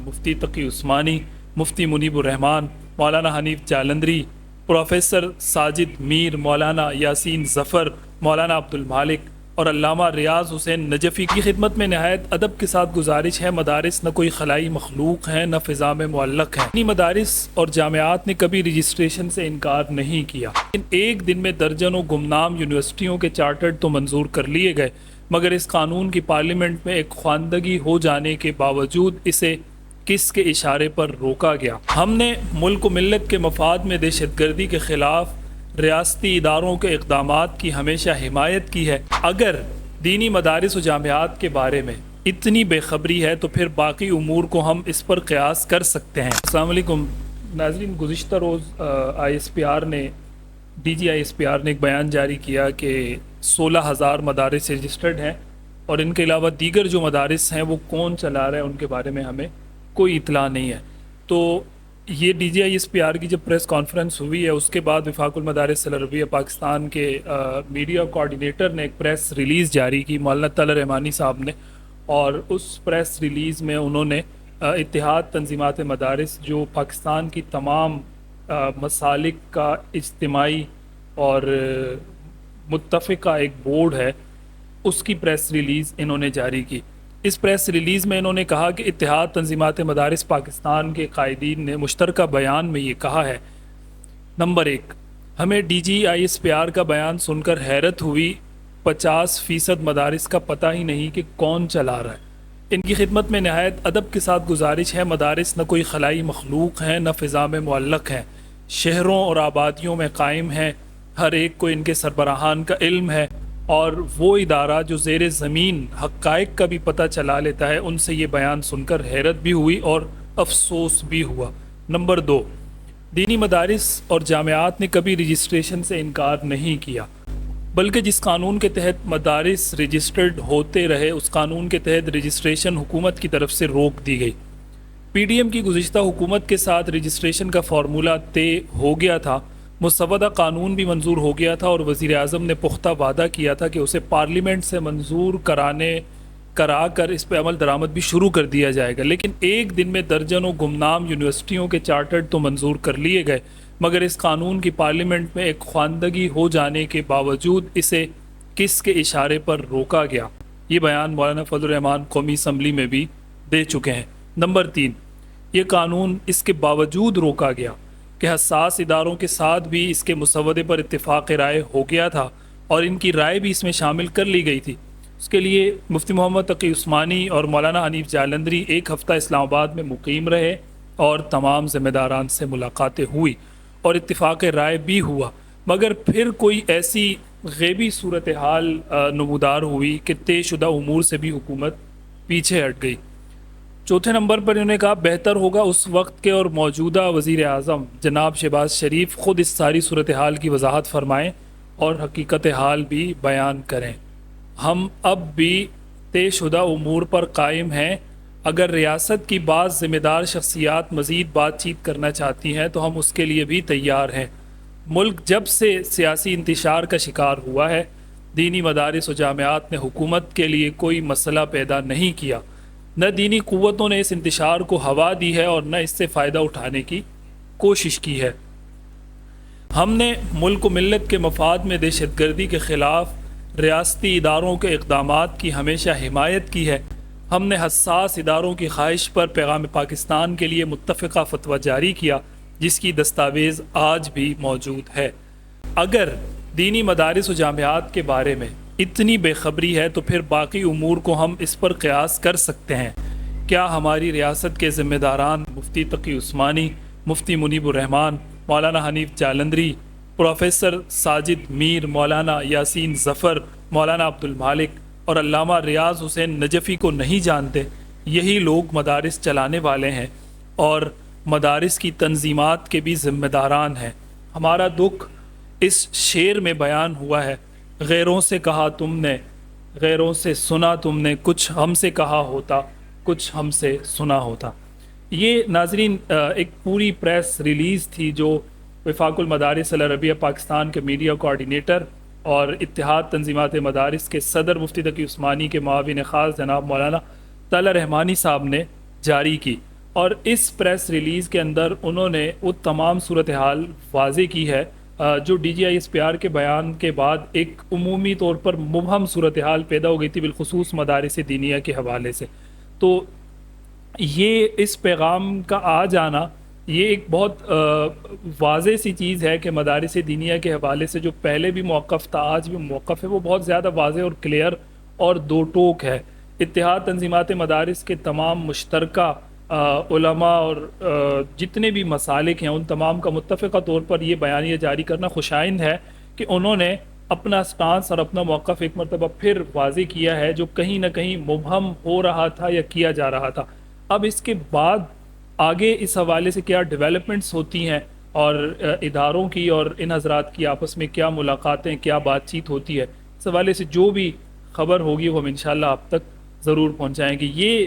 مفتی تقی عثمانی، مفتی منیب الرحمان، مولانا Hanif Jalandhari, professor Sajid میر، مولانا یاسین ظفر، مولانا عبد المالک اور علامہ ریاض حسین نجفی کی خدمت میں نہایت ادب کے ساتھ گزارش ہے، مدارس نہ کوئی خلائی مخلوق ہیں نہ فضا میں معلق ہیں۔ مدارس اور جامعات نے کبھی رجسٹریشن سے انکار نہیں کیا، لیکن ایک دن میں درجنوں گمنام یونیورسٹیوں کے چارٹرڈ تو منظور کر لیے گئے، مگر اس قانون کی پارلیمنٹ میں ایک خواندگی ہو جانے کے باوجود اسے کس کے اشارے پر روکا گیا؟ ہم نے ملک و ملت کے مفاد میں دہشت گردی کے خلاف ریاستی اداروں کے اقدامات کی ہمیشہ حمایت کی ہے۔ اگر دینی مدارس و جامعات کے بارے میں اتنی بے خبری ہے تو پھر باقی امور کو ہم اس پر قیاس کر سکتے ہیں۔ السلام علیکم ناظرین، گزشتہ روز D G I S P R نے ایک بیان جاری کیا کہ 16,000 مدارس رجسٹرڈ ہیں اور ان کے علاوہ دیگر جو مدارس ہیں وہ کون چلا رہا ہے ان کے بارے میں ہمیں کوئی اطلاع نہیں ہے۔ تو یہ D G I S P R کی جب پریس کانفرنس ہوئی ہے اس کے بعد وفاق المدارس العربیہ پاکستان کے میڈیا کوارڈینیٹر نے ایک پریس ریلیز جاری کی، مولانا طلعت رحمانی صاحب نے، اور اس پریس ریلیز میں انہوں نے اتحاد تنظیمات مدارس جو پاکستان کی تمام مسالک کا اجتماعی اور متفقہ ایک بورڈ ہے، اس کی پریس ریلیز انہوں نے جاری کی۔ اس پریس ریلیز میں انہوں نے کہا کہ اتحاد تنظیمات مدارس پاکستان کے قائدین نے مشترکہ بیان میں یہ کہا ہے، نمبر 1، ہمیں D G I S P R کا بیان سن کر حیرت ہوئی، 50% مدارس کا پتہ ہی نہیں کہ کون چلا رہا ہے۔ ان کی خدمت میں نہایت ادب کے ساتھ گزارش ہے، مدارس نہ کوئی خلائی مخلوق ہیں نہ فضا میں معلق ہیں، شہروں اور آبادیوں میں قائم ہیں، ہر ایک کو ان کے سربراہان کا علم ہے، اور وہ ادارہ جو زیر زمین حقائق کا بھی پتہ چلا لیتا ہے، ان سے یہ بیان سن کر حیرت بھی ہوئی اور افسوس بھی ہوا۔ نمبر 2، دینی مدارس اور جامعات نے کبھی رجسٹریشن سے انکار نہیں کیا، بلکہ جس قانون کے تحت مدارس رجسٹرڈ ہوتے رہے اس قانون کے تحت رجسٹریشن حکومت کی طرف سے روک دی گئی۔ پی ڈی ایم کی گزشتہ حکومت کے ساتھ رجسٹریشن کا فارمولہ طے ہو گیا تھا، مسودہ قانون بھی منظور ہو گیا تھا اور وزیر اعظم نے پختہ وعدہ کیا تھا کہ اسے پارلیمنٹ سے منظور کرا کر اس پہ عمل درآمد بھی شروع کر دیا جائے گا، لیکن ایک دن میں درجنوں گمنام یونیورسٹیوں کے چارٹرڈ تو منظور کر لیے گئے، مگر اس قانون کی پارلیمنٹ میں ایک خواندگی ہو جانے کے باوجود اسے کس کے اشارے پر روکا گیا؟ یہ بیان مولانا فضل الرحمان قومی اسمبلی میں بھی دے چکے ہیں۔ نمبر 3، یہ قانون اس کے باوجود روکا گیا کہ حساس اداروں کے ساتھ بھی اس کے مسودے پر اتفاق رائے ہو گیا تھا اور ان کی رائے بھی اس میں شامل کر لی گئی تھی۔ اس کے لیے مفتی محمد تقی عثمانی اور مولانا حنیف جالندری ایک ہفتہ اسلام آباد میں مقیم رہے اور تمام ذمہ داران سے ملاقاتیں ہوئی اور اتفاق رائے بھی ہوا، مگر پھر کوئی ایسی غیبی صورتحال نمودار ہوئی کہ طے شدہ امور سے بھی حکومت پیچھے ہٹ گئی۔ چوتھے نمبر پر انہوں نے کہا بہتر ہوگا اس وقت کے اور موجودہ وزیر اعظم جناب شہباز شریف خود اس ساری صورتحال کی وضاحت فرمائیں اور حقیقت حال بھی بیان کریں۔ ہم اب بھی طے شدہ امور پر قائم ہیں، اگر ریاست کی بعض ذمہ دار شخصیات مزید بات چیت کرنا چاہتی ہیں تو ہم اس کے لیے بھی تیار ہیں۔ ملک جب سے سیاسی انتشار کا شکار ہوا ہے، دینی مدارس و جامعات نے حکومت کے لیے کوئی مسئلہ پیدا نہیں کیا، نہ دینی قوتوں نے اس انتشار کو ہوا دی ہے اور نہ اس سے فائدہ اٹھانے کی کوشش کی ہے۔ ہم نے ملک و ملت کے مفاد میں دہشت گردی کے خلاف ریاستی اداروں کے اقدامات کی ہمیشہ حمایت کی ہے۔ ہم نے حساس اداروں کی خواہش پر پیغام پاکستان کے لیے متفقہ فتویٰ جاری کیا، جس کی دستاویز آج بھی موجود ہے۔ اگر دینی مدارس و جامعات کے بارے میں اتنی بے خبری ہے تو پھر باقی امور کو ہم اس پر قیاس کر سکتے ہیں۔ کیا ہماری ریاست کے ذمہ داران مفتی تقی عثمانی، مفتی منیب الرحمان، مولانا حنیف جالندری، پروفیسر ساجد میر، مولانا یاسین ظفر، مولانا عبد المالک اور علامہ ریاض حسین نجفی کو نہیں جانتے؟ یہی لوگ مدارس چلانے والے ہیں اور مدارس کی تنظیمات کے بھی ذمہ داران ہیں۔ ہمارا دکھ اس شعر میں بیان ہوا ہے، غیروں سے کہا تم نے، غیروں سے سنا تم نے، کچھ ہم سے کہا ہوتا، کچھ ہم سے سنا ہوتا۔ یہ ناظرین ایک پوری پریس ریلیز تھی جو وفاق المدارس العربیہ پاکستان کے میڈیا کوارڈینیٹر اور اتحاد تنظیمات مدارس کے صدر مفتی تقی عثمانی کے معاون خاص جناب مولانا طلعت رحمانی صاحب نے جاری کی، اور اس پریس ریلیز کے اندر انہوں نے وہ تمام صورتحال واضح کی ہے جو D G I S P R کے بیان کے بعد ایک عمومی طور پر مبہم صورتحال پیدا ہو گئی تھی، بالخصوص مدارس دینیہ کے حوالے سے. تو یہ اس پیغام کا آ جانا یہ ایک بہت واضح سی چیز ہے کہ مدارس دینیہ کے حوالے سے جو پہلے بھی موقف تھا آج بھی موقف ہے، وہ بہت زیادہ واضح اور کلیئر اور دو ٹوک ہے. اتحاد تنظیمات مدارس کے تمام مشترکہ علماء اور جتنے بھی مسالک ہیں ان تمام کا متفقہ طور پر یہ بیانیہ جاری کرنا خوشائند ہے کہ انہوں نے اپنا سٹانس اور اپنا موقف ایک مرتبہ پھر واضح کیا ہے جو کہیں نہ کہیں مبہم ہو رہا تھا یا کیا جا رہا تھا. اب اس کے بعد آگے اس حوالے سے کیا ڈیولپمنٹس ہوتی ہیں اور اداروں کی اور ان حضرات کی آپس میں کیا ملاقاتیں، کیا بات چیت ہوتی ہے، اس حوالے سے جو بھی خبر ہوگی وہ ہم انشاءاللہ آپ تک ضرور پہنچائیں گے. یہ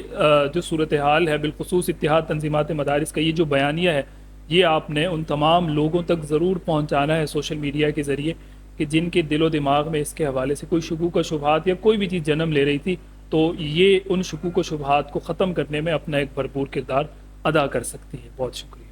جو صورتحال ہے بالخصوص اتحاد تنظیمات مدارس کا یہ جو بیانیہ ہے، یہ آپ نے ان تمام لوگوں تک ضرور پہنچانا ہے سوشل میڈیا کے ذریعے کہ جن کے دل و دماغ میں اس کے حوالے سے کوئی شکوک و شبہات یا کوئی بھی چیز جنم لے رہی تھی، تو یہ ان شکوک و شبہات کو ختم کرنے میں اپنا ایک بھرپور کردار ادا کر سکتی ہے. بہت شکریہ.